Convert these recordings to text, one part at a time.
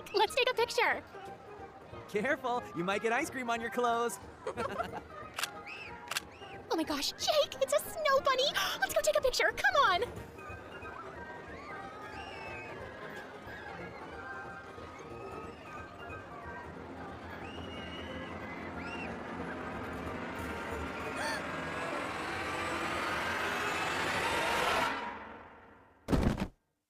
Jake, let's take a picture. Careful, you might get ice cream on your clothes. Oh my gosh, Jake, it's a snow bunny. Let's go take a picture. Come on.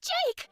Jake!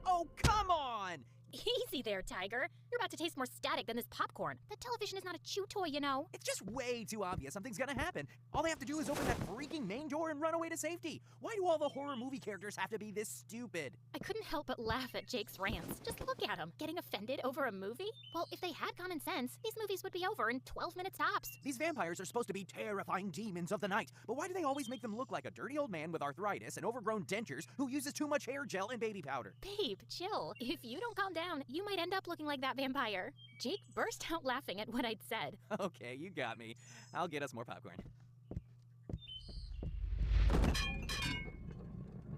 Oh, come on! Easy there, Tiger. You're about to taste more static than this popcorn. The television is not a chew toy, you know. It's just way too obvious something's gonna happen. All they have to do is open that freaking main door and run away to safety. Why do all the horror movie characters have to be this stupid? I couldn't help but laugh at Jake's rants. Just look at him, getting offended over a movie? Well, if they had common sense, these movies would be over in 12-minute stops. These vampires are supposed to be terrifying demons of the night, but why do they always make them look like a dirty old man with arthritis and overgrown dentures who uses too much hair gel and baby powder? Babe, chill. If you don't calm down, you might end up looking like that vampire. Jake burst out laughing at what I'd said. Okay, you got me. I'll get us more popcorn.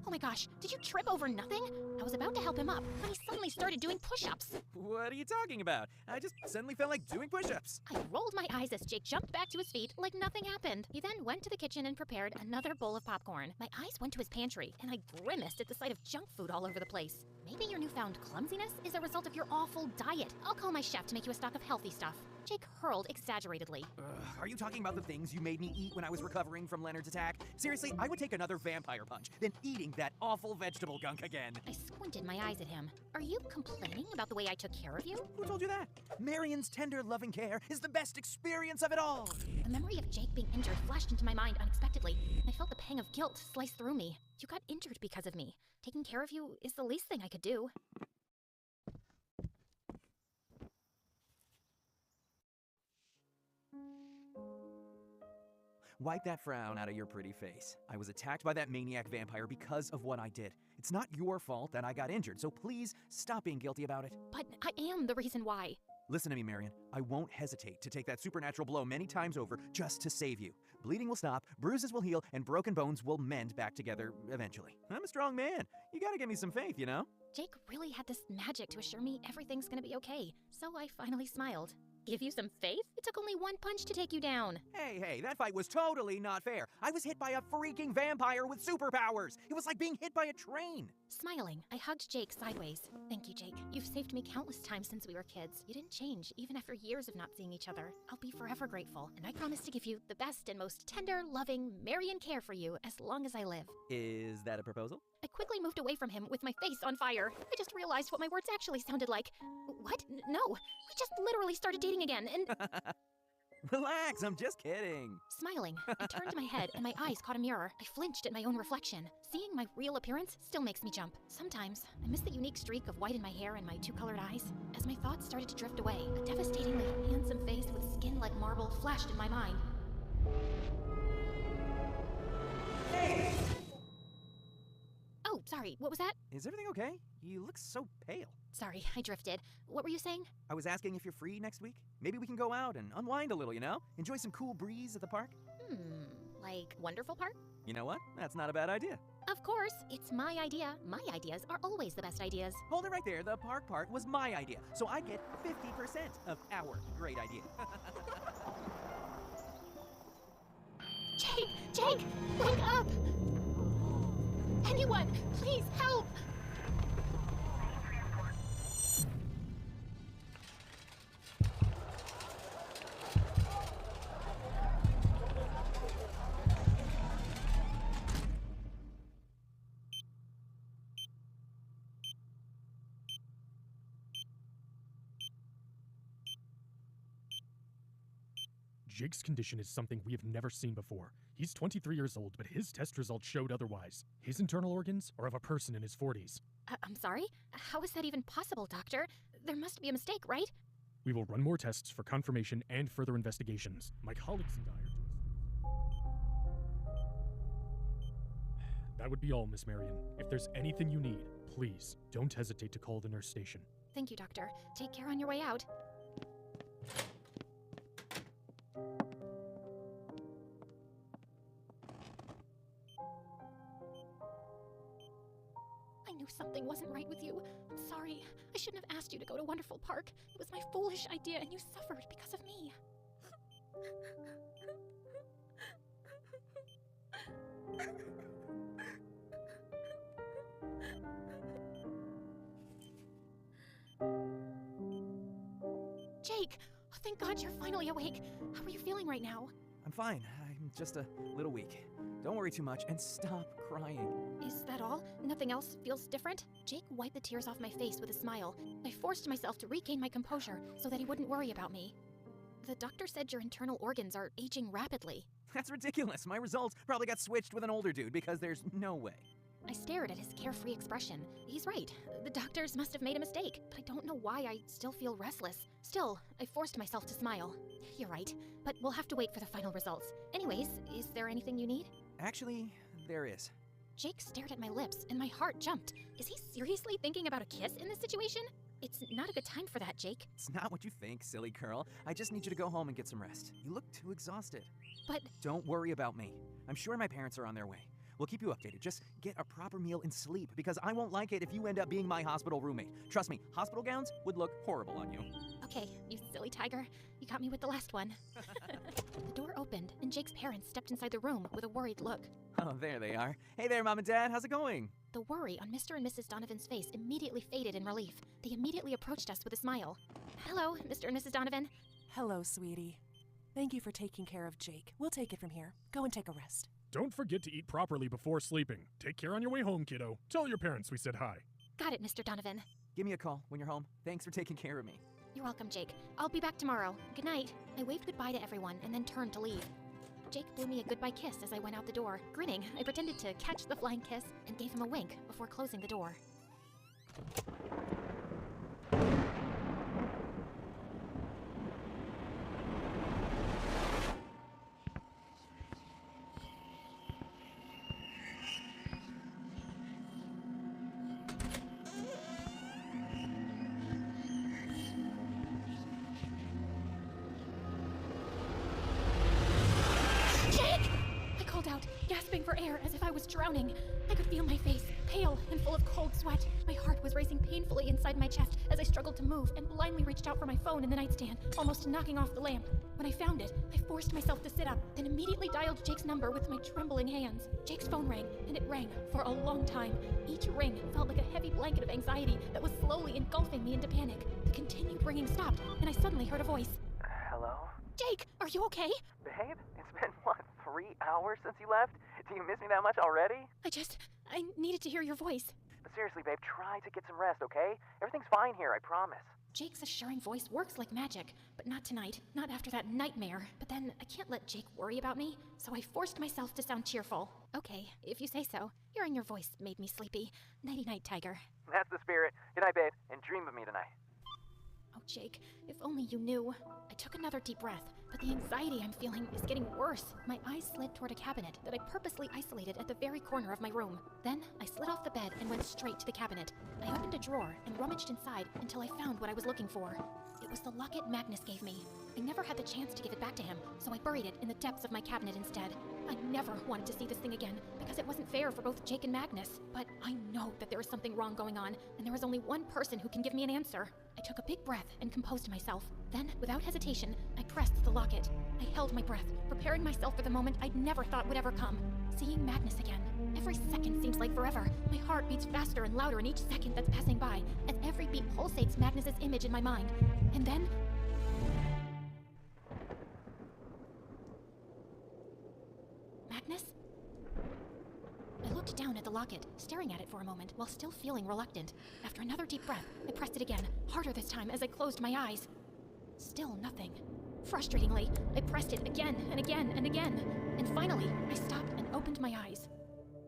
Oh my gosh, did you trip over nothing? I was about to help him up when he suddenly started doing push-ups. What are you talking about? I just suddenly felt like doing push-ups. I rolled my eyes as Jake jumped back to his feet like nothing happened. He then went to the kitchen and prepared another bowl of popcorn. My eyes went to his pantry, and I grimaced at the sight of junk food all over the place. Maybe your newfound clumsiness is a result of your awful diet. I'll call my chef to make you a stock of healthy stuff. Jake hurled exaggeratedly. Are you talking about the things you made me eat when I was recovering from Leonard's attack? Seriously, I would take another vampire punch than eating that awful vegetable gunk again. I squinted my eyes at him. Are you complaining about the way I took care of you? Who told you that? Marion's tender, loving care is the best experience of it all. The memory of Jake being injured flashed into my mind unexpectedly. I felt the pang of guilt slice through me. You got injured because of me. Taking care of you is the least thing I could do. Wipe that frown out of your pretty face. I was attacked by that maniac vampire because of what I did. It's not your fault that I got injured, so please stop being guilty about it. But I am the reason why. Listen to me, Marion. I won't hesitate to take that supernatural blow many times over just to save you. Bleeding will stop, bruises will heal, and broken bones will mend back together eventually. I'm a strong man. You gotta give me some faith, you know? Jake really had this magic to assure me everything's gonna be okay, so I finally smiled. Give you some faith? It took only one punch to take you down. Hey, that fight was totally not fair. I was hit by a freaking vampire with superpowers. It was like being hit by a train. Smiling, I hugged Jake sideways. Thank you, Jake. You've saved me countless times since we were kids. You didn't change, even after years of not seeing each other. I'll be forever grateful, and I promise to give you the best and most tender, loving, Marion care for you as long as I live. Is that a proposal? I quickly moved away from him with my face on fire. I just realized what my words actually sounded like. What? No. We just literally started dating again, and... Relax, I'm just kidding. Smiling, I turned my head and my eyes caught a mirror. I flinched at my own reflection. Seeing my real appearance still makes me jump. Sometimes, I miss the unique streak of white in my hair and my two-colored eyes. As my thoughts started to drift away, a devastatingly handsome face with skin like marble flashed in my mind. Hey! Oh, sorry, what was that? Is everything okay? You look so pale. Sorry, I drifted. What were you saying? I was asking if you're free next week. Maybe we can go out and unwind a little, you know? Enjoy some cool breeze at the park. Like Wonderful Park? You know what? That's not a bad idea. Of course, it's my idea. My ideas are always the best ideas. Hold it right there. The park part was my idea, so I get 50% of our great idea. Jake, wake up! Anyone, please help! Jake's condition is something we have never seen before. He's 23 years old, but his test results showed otherwise. His internal organs are of a person in his 40s. I'm sorry? How is that even possible, Doctor? There must be a mistake, right? We will run more tests for confirmation and further investigations. My colleagues and I are... That would be all, Miss Marion. If there's anything you need, please don't hesitate to call the nurse station. Thank you, Doctor. Take care on your way out. I knew something wasn't right with you. I'm sorry. I shouldn't have asked you to go to Wonderful Park. It was my foolish idea, and you suffered because of me. Jake! Oh, thank God you're finally awake. How are you feeling right now? I'm fine. I'm just a little weak. Don't worry too much and stop crying. Is that all? Nothing else feels different? Jake wiped the tears off my face with a smile. I forced myself to regain my composure so that he wouldn't worry about me. The doctor said your internal organs are aging rapidly. That's ridiculous. My results probably got switched with an older dude because there's no way. I stared at his carefree expression. He's right. The doctors must have made a mistake, but I don't know why I still feel restless. Still, I forced myself to smile. You're right, but we'll have to wait for the final results. Anyways, is there anything you need? Actually, there is. Jake stared at my lips, and my heart jumped. Is he seriously thinking about a kiss in this situation? It's not a good time for that, Jake. It's not what you think, silly girl. I just need you to go home and get some rest. You look too exhausted. But... Don't worry about me. I'm sure my parents are on their way. We'll keep you updated. Just get a proper meal and sleep, because I won't like it if you end up being my hospital roommate. Trust me, hospital gowns would look horrible on you. Okay, you silly tiger. You got me with the last one. The door opened, and Jake's parents stepped inside the room with a worried look. Oh, there they are. Hey there, Mom and Dad. How's it going? The worry on Mr. and Mrs. Donovan's face immediately faded in relief. They immediately approached us with a smile. Hello, Mr. and Mrs. Donovan. Hello, sweetie. Thank you for taking care of Jake. We'll take it from here. Go and take a rest. Don't forget to eat properly before sleeping. Take care on your way home, kiddo. Tell your parents we said hi. Got it, Mr. Donovan. Give me a call when you're home. Thanks for taking care of me. You're welcome, Jake. I'll be back tomorrow. Good night. I waved goodbye to everyone and then turned to leave. Jake blew me a goodbye kiss as I went out the door. Grinning, I pretended to catch the flying kiss and gave him a wink before closing the door. Gasping for air as if I was drowning. I could feel my face, pale and full of cold sweat. My heart was racing painfully inside my chest as I struggled to move and blindly reached out for my phone in the nightstand, almost knocking off the lamp. When I found it, I forced myself to sit up, then immediately dialed Jake's number with my trembling hands. Jake's phone rang, and it rang for a long time. Each ring felt like a heavy blanket of anxiety that was slowly engulfing me into panic. The continued ringing stopped, and I suddenly heard a voice. Hello? Jake, are you okay? Babe, it's been, 3 hours since you left? Do you miss me that much already? I needed to hear your voice. But seriously, babe, try to get some rest, okay? Everything's fine here, I promise. Jake's assuring voice works like magic, but not tonight, not after that nightmare. But then I can't let Jake worry about me, so I forced myself to sound cheerful. Okay, if you say so. Hearing your voice made me sleepy. Nighty-night, Tiger. That's the spirit. Good night, babe, and dream of me tonight. Oh, Jake, if only you knew. I took another deep breath, but the anxiety I'm feeling is getting worse. My eyes slid toward a cabinet that I purposely isolated at the very corner of my room. Then I slid off the bed and went straight to the cabinet. I opened a drawer and rummaged inside until I found what I was looking for. It was the locket Magnus gave me. I never had the chance to give it back to him, so I buried it in the depths of my cabinet instead. I never wanted to see this thing again, because it wasn't fair for both Jake and Magnus. But I know that there is something wrong going on, and there is only one person who can give me an answer. I took a big breath and composed myself. Then, without hesitation, I pressed the locket. I held my breath, preparing myself for the moment I'd never thought would ever come. Seeing Magnus again. Every second seems like forever. My heart beats faster and louder in each second that's passing by, as every beat pulsates Magnus's image in my mind. And then... Magnus? I looked down at the locket, staring at it for a moment while still feeling reluctant. After another deep breath, I pressed it again, harder this time as I closed my eyes. Still nothing. Frustratingly, I pressed it again and again and again, and finally, I stopped and opened my eyes.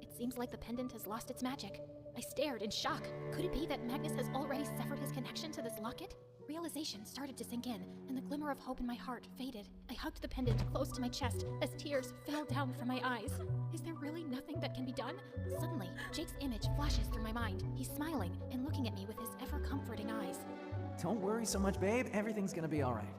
It seems like the pendant has lost its magic. I stared in shock. Could it be that Magnus has already severed his connection to this locket? Realization started to sink in, and the glimmer of hope in my heart faded. I hugged the pendant close to my chest as tears fell down from my eyes. Is there really nothing that can be done? Suddenly, Jake's image flashes through my mind. He's smiling and looking at me with his ever-comforting eyes. Don't worry so much, babe. Everything's gonna be alright.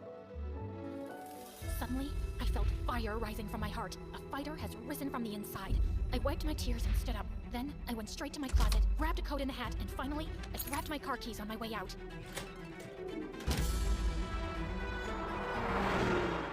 Suddenly, I felt fire rising from my heart. A fighter has risen from the inside. I wiped my tears and stood up. Then, I went straight to my closet, grabbed a coat and a hat, and finally, I grabbed my car keys on my way out.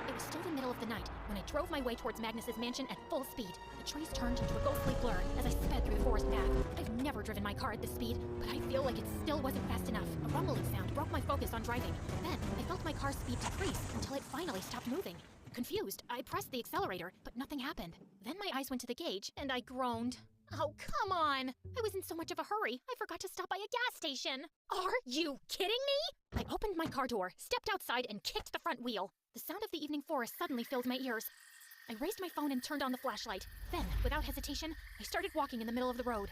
It was still the middle of the night when I drove my way towards Magnus's mansion at full speed. The trees turned into a ghostly blur as I sped through the forest path. I've never driven my car at this speed, but I feel like it still wasn't fast enough. A rumbling sound broke my focus on driving. Then, I felt my car's speed decrease until it finally stopped moving. Confused, I pressed the accelerator, but nothing happened. Then my eyes went to the gauge, and I groaned. Oh, come on! I was in so much of a hurry, I forgot to stop by a gas station! Are you kidding me? I opened my car door, stepped outside, and kicked the front wheel. The sound of the evening forest suddenly filled my ears. I raised my phone and turned on the flashlight. Then, without hesitation, I started walking in the middle of the road.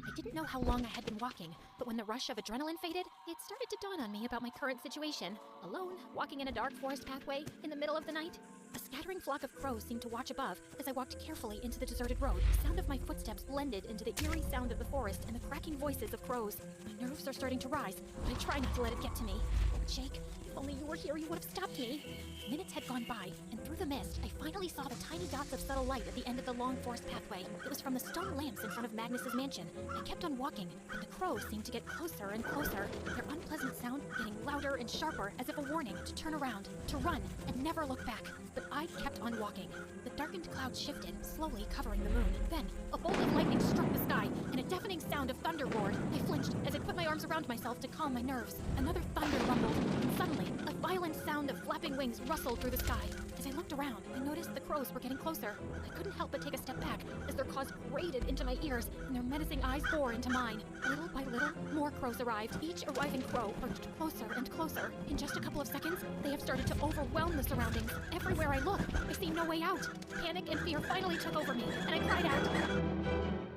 I didn't know how long I had been walking, but when the rush of adrenaline faded, it started to dawn on me about my current situation. Alone, walking in a dark forest pathway, in the middle of the night. A scattering flock of crows seemed to watch above as I walked carefully into the deserted road. The sound of my footsteps blended into the eerie sound of the forest and the cracking voices of crows. My nerves are starting to rise, but I try not to let it get to me. Jake, if only you were here, you would have stopped me. Minutes had gone by, and through the mist, I finally saw the tiny dots of subtle light at the end of the long forest pathway. It was from the stone lamps in front of Magnus's mansion. I kept on walking, and the crows seemed to get closer and closer, their unpleasant sound getting louder and sharper as if a warning to turn around, to run, and never look back. But I kept on walking. The darkened clouds shifted, slowly covering the moon. Then, a bolt of lightning struck the sky, and a deafening sound of thunder roared. I flinched as I put my arms around myself to calm my nerves. Another thunder rumbled, and suddenly, a violent sound of flapping wings rustled through the sky. As I looked around, I noticed the crows were getting closer. I couldn't help but take a step back as their caws grated into my ears and their menacing eyes bored into mine. Little by little, more crows arrived. Each arriving crow perched closer and closer. In just a couple of seconds, they have started to overwhelm the surroundings. Everywhere I look, I see no way out. Panic and fear finally took over me, and I cried out.